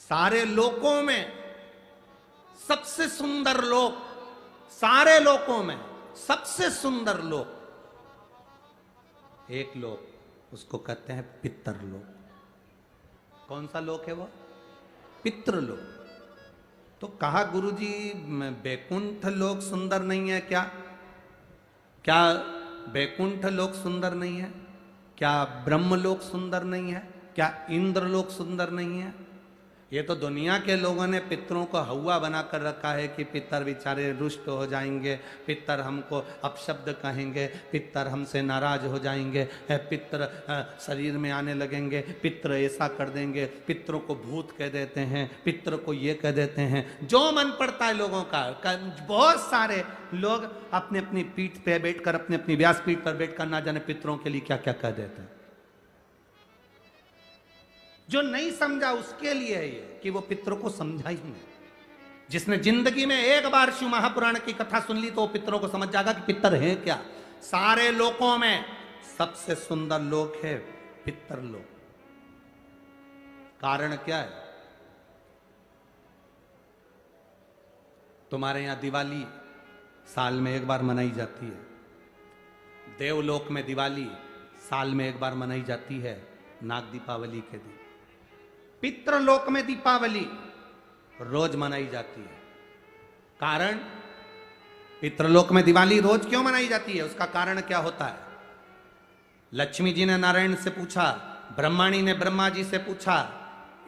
सारे लोकों में सबसे सुंदर लोक, सारे लोकों में सबसे सुंदर लोक एक लोक, उसको कहते हैं पितरलोक। कौन सा लोक है वो? पितृलोक। तो कहा गुरुजी बैकुंठ लोक सुंदर नहीं है क्या? क्या बैकुंठ लोक सुंदर नहीं है? क्या ब्रह्मलोक सुंदर नहीं है? क्या इंद्रलोक सुंदर नहीं है? ये तो दुनिया के लोगों ने पितरों को हवा बना कर रखा है कि पितर बेचारे रुष्ट हो जाएंगे, पितर हमको अपशब्द कहेंगे, पितर हमसे नाराज हो जाएंगे, पितर शरीर में आने लगेंगे, पितर ऐसा कर देंगे, पितरों को भूत कह देते हैं, पितर को ये कह देते हैं, जो मन पड़ता है लोगों का। बहुत सारे लोग अपनी अपनी पीठ पे बैठकर, अपनी अपनी व्यास पीठ पर बैठकर ना जाने पितरों के लिए क्या क्या कह देते हैं। जो नहीं समझा उसके लिए है ये कि वो पितरों को समझा ही नहीं। जिसने जिंदगी में एक बार शिव महापुराण की कथा सुन ली तो वो पितरों को समझ जाएगा कि पितर है क्या। सारे लोकों में सबसे सुंदर लोक है पितरलोक। कारण क्या है? तुम्हारे यहां दिवाली साल में एक बार मनाई जाती है, देवलोक में दिवाली साल में एक बार मनाई जाती है, नाग दीपावली के दिन। पितृलोक में दीपावली रोज मनाई जाती है। कारण, पितृलोक में दिवाली रोज क्यों मनाई जाती है, उसका कारण क्या होता है? लक्ष्मी जी ने नारायण से पूछा, ब्रह्माणी ने ब्रह्मा जी से पूछा,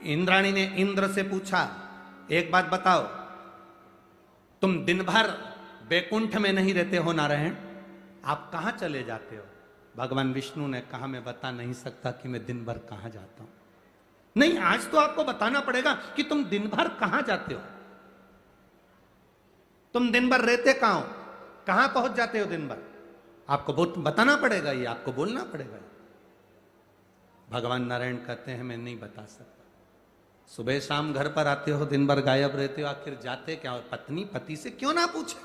इंद्राणी ने इंद्र से पूछा, एक बात बताओ, तुम दिन भर बैकुंठ में नहीं रहते हो नारायण, आप कहां चले जाते हो? भगवान विष्णु ने कहा, मैं बता नहीं सकता कि मैं दिन भर कहां जाता हूं। नहीं, आज तो आपको बताना पड़ेगा कि तुम दिन भर कहां जाते हो, तुम दिन भर रहते कहां हो, कहां पहुंच जाते हो दिन भर, आपको बताना पड़ेगा, ये आपको बोलना पड़ेगा। भगवान नारायण कहते हैं, मैं नहीं बता सकता। सुबह शाम घर पर आते हो, दिन भर गायब रहते हो, आखिर जाते क्या हो? पत्नी पति से क्यों ना पूछे?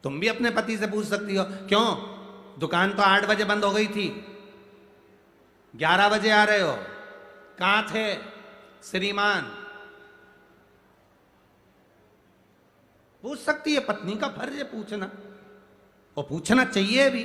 तुम भी अपने पति से पूछ सकती हो, क्यों दुकान तो 8 बजे बंद हो गई थी, 11 बजे आ रहे हो, कहां थे श्रीमान? पूछ सकती है, पत्नी का फर्ज है पूछना, और पूछना चाहिए भी,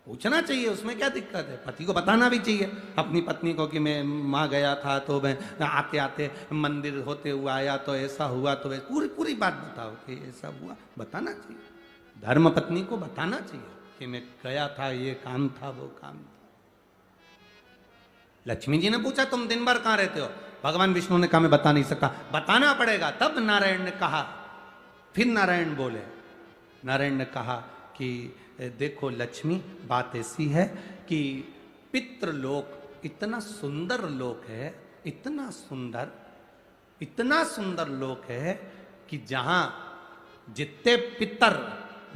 पूछना चाहिए, उसमें क्या दिक्कत है? पति को बताना भी चाहिए अपनी पत्नी को कि मैं मां गया था तो मैं आते आते मंदिर होते हुआ आया तो ऐसा हुआ, तो पूरी पूरी बात बताओ कि ऐसा हुआ, बताना चाहिए। धर्म पत्नी को बताना चाहिए कि मैं गया था, ये काम था, वो काम था। लक्ष्मी जी ने पूछा, तुम दिन भर कहां रहते हो? भगवान विष्णु ने कहा, मैं बता नहीं सकता। बताना पड़ेगा। तब नारायण ने कहा, फिर नारायण बोले, नारायण ने कहा कि देखो लक्ष्मी, बात ऐसी है कि पितृलोक इतना सुंदर लोक है, इतना सुंदर लोक है कि जहां जितने पितर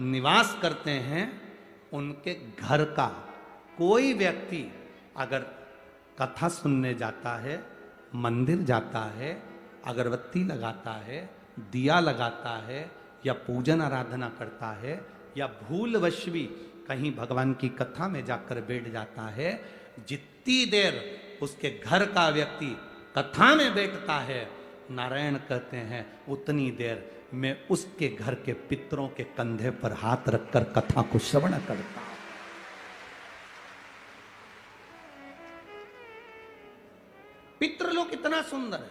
निवास करते हैं उनके घर का कोई व्यक्ति अगर कथा सुनने जाता है, मंदिर जाता है, अगरबत्ती लगाता है, दिया लगाता है, या पूजन आराधना करता है, या भूलवश भी कहीं भगवान की कथा में जाकर बैठ जाता है, जितनी देर उसके घर का व्यक्ति कथा में बैठता है, नारायण कहते हैं उतनी देर मैं उसके घर के पितरों के कंधे पर हाथ रखकर कथा को श्रवण करता हूं। पितृलोक इतना सुंदर है।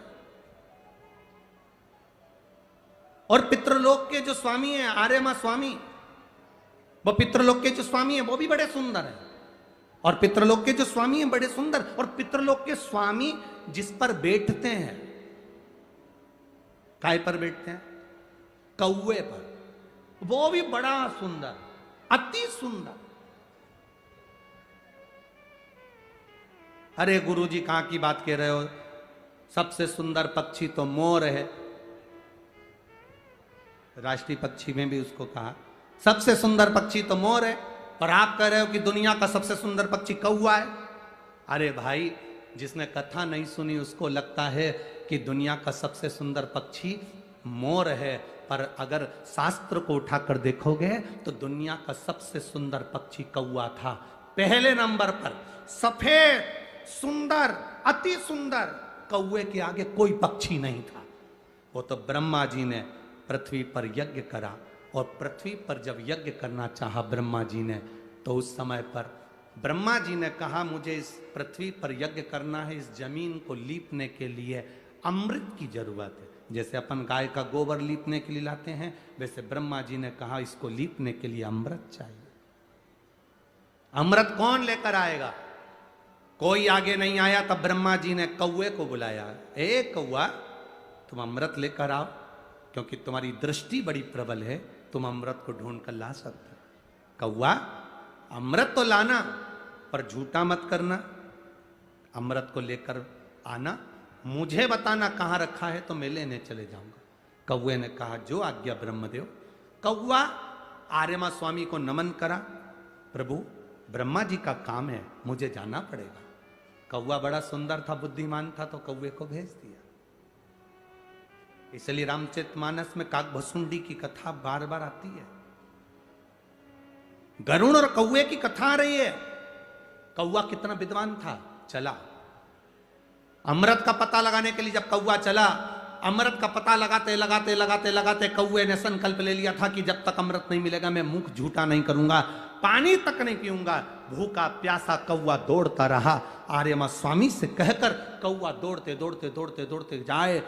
और पितृलोक के जो स्वामी है, आर्यमा स्वामी, वो पितृलोक के जो स्वामी है वो भी बड़े सुंदर है। और पितृलोक के जो स्वामी है बड़े सुंदर, और पितृलोक के स्वामी जिस पर बैठते हैं, काय पर बैठते हैं? कौवे पर, वो भी बड़ा सुंदर, अति सुंदर। अरे गुरुजी कहां की बात कह रहे हो? सबसे सुंदर पक्षी तो मोर है, राष्ट्रीय पक्षी में भी उसको कहा सबसे सुंदर पक्षी तो मोर है, और आप कह रहे हो कि दुनिया का सबसे सुंदर पक्षी कौवा है। अरे भाई, जिसने कथा नहीं सुनी उसको लगता है कि दुनिया का सबसे सुंदर पक्षी मोर है, पर अगर शास्त्र को उठाकर देखोगे तो दुनिया का सबसे सुंदर पक्षी कौवा था। पहले नंबर पर सफेद सुंदर अति सुंदर, कौवे के आगे कोई पक्षी नहीं था। वो तो ब्रह्मा जी ने पृथ्वी पर यज्ञ करा, और पृथ्वी पर जब यज्ञ करना चाहा ब्रह्मा जी ने, तो उस समय पर ब्रह्मा जी ने कहा मुझे इस पृथ्वी पर यज्ञ करना है, इस जमीन को लीपने के लिए अमृत की जरूरत है। जैसे अपन गाय का गोबर लीपने के लिए लाते हैं, वैसे ब्रह्मा जी ने कहा इसको लीपने के लिए अमृत चाहिए। अमृत कौन लेकर आएगा? कोई आगे नहीं आया। तब ब्रह्मा जी ने कौवे को बुलाया, ए कौवा, तुम अमृत लेकर आओ, क्योंकि तुम्हारी दृष्टि बड़ी प्रबल है, तुम अमृत को ढूंढ कर ला सकते हो। कौवा, अमृत तो लाना, पर झूठा मत करना। अमृत को लेकर आना, मुझे बताना कहां रखा है, तो मैं लेने चले जाऊंगा। कौवे ने कहा जो आज्ञा ब्रह्मदेव। कौवा आर्यमा स्वामी को नमन करा, प्रभु ब्रह्मा जी का काम है, मुझे जाना पड़ेगा। कौवा बड़ा सुंदर था, बुद्धिमान था, तो कौवे को भेज दिया। इसलिए रामचरितमानस में काकभसुंडी की कथा बार बार आती है। गरुण और कौवे की कथा आ रही है। कौवा कितना विद्वान था, चला अमृत का पता लगाने के लिए। जब कौवा चला, अमृत का पता लगाते लगाते लगाते लगाते कौवे ने संकल्प ले लिया था कि जब तक अमृत नहीं मिलेगा मैं मुख झूठा नहीं करूंगा, पानी तक नहीं पीऊंगा। भूखा प्यासा कौवा दौड़ता रहा। आर्यमा स्वामी से कहकर कौवा दौड़ते दौड़ते दौड़ते दौड़ते जाए।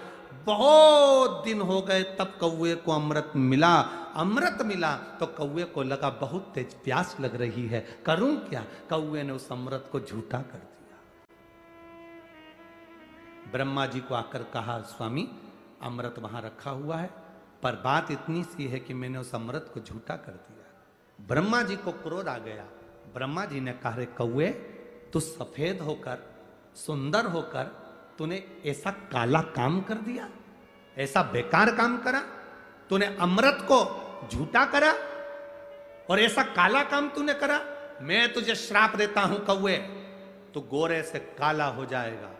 बहुत दिन हो गए, तब कौवे को अमृत मिला। अमृत मिला तो कौवे को लगा बहुत तेज प्यास लग रही है, करूं क्या? कौवे ने उस अमृत को झूठा कर दिया। ब्रह्मा जी को आकर कहा, स्वामी अमृत वहां रखा हुआ है, पर बात इतनी सी है कि मैंने उस अमृत को झूठा कर दिया। ब्रह्मा जी को क्रोध आ गया। ब्रह्मा जी ने कहा, रे कौवे, तू सफेद होकर सुंदर होकर तूने ऐसा काला काम कर दिया, ऐसा बेकार काम करा, तूने अमृत को झूठा करा और ऐसा काला काम तूने करा। मैं तुझे श्राप देता हूं कौवे, तू गोरे से काला हो जाएगा।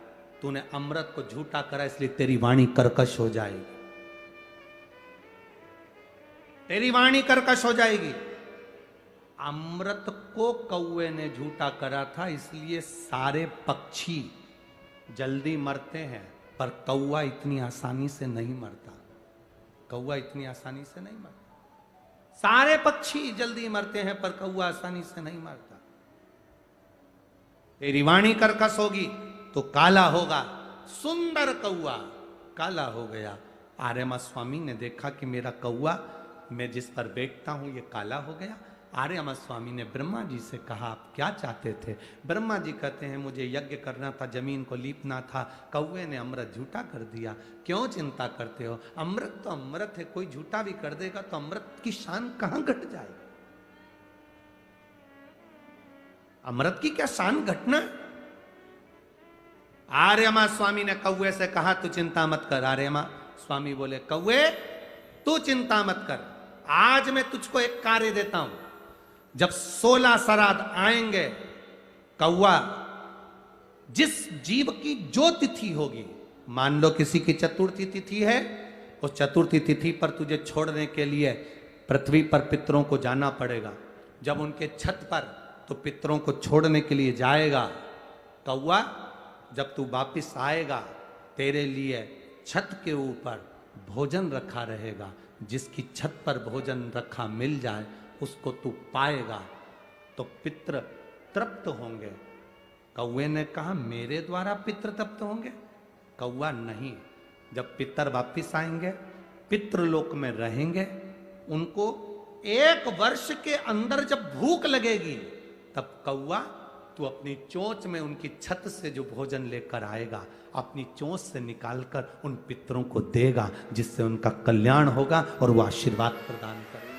तूने अमृत को झूठा करा, इसलिए तेरी वाणी कर्कश हो जाएगी, तेरी वाणी कर्कश हो जाएगी। अमृत को कौवे ने झूठा करा था, इसलिए सारे पक्षी जल्दी मरते हैं, पर कौवा इतनी आसानी से नहीं मरता। कौवा इतनी आसानी से नहीं मरता। सारे पक्षी जल्दी मरते हैं, पर कौवा आसानी से नहीं मरता। तेरी वाणी कर्कश होगी तो काला होगा। सुंदर कौवा काला हो गया। आर्यमा स्वामी ने देखा कि मेरा कौवा मैं जिस पर बैठता हूं ये काला हो गया। आर्यमा स्वामी ने ब्रह्मा जी से कहा, आप क्या चाहते थे? ब्रह्मा जी कहते हैं, मुझे यज्ञ करना था, जमीन को लीपना था, कौवे ने अमृत झूठा कर दिया। क्यों चिंता करते हो? अमृत तो अमृत है, कोई झूठा भी कर देगा तो अमृत की शान कहां घट जाएगी? अमृत की क्या शान घटना? आर्यमा स्वामी ने कौवे से कहा, तू चिंता मत कर। आर्यमा स्वामी बोले, कौवे तू चिंता मत कर, आज मैं तुझको एक कार्य देता हूं। जब 16 श्राद्ध आएंगे, कौवा जिस जीव की जो तिथि होगी, मान लो किसी की चतुर्थी तिथि है, उस चतुर्थी तिथि पर तुझे छोड़ने के लिए पृथ्वी पर पितरों को जाना पड़ेगा। जब उनके छत पर तो पितरों को छोड़ने के लिए जाएगा, कौवा जब तू वापिस आएगा, तेरे लिए छत के ऊपर भोजन रखा रहेगा। जिसकी छत पर भोजन रखा मिल जाए उसको तू पाएगा तो पितृ तृप्त होंगे। कौवे ने कहा, मेरे द्वारा पितृ तृप्त होंगे? कौवा नहीं, जब पितर वापिस आएंगे, पितृलोक में रहेंगे, उनको 1 वर्ष के अंदर जब भूख लगेगी, तब कौवा तू अपनी चोंच में उनकी छत से जो भोजन लेकर आएगा, अपनी चोंच से निकालकर उन पितरों को देगा, जिससे उनका कल्याण होगा और वो आशीर्वाद प्रदान करेगा।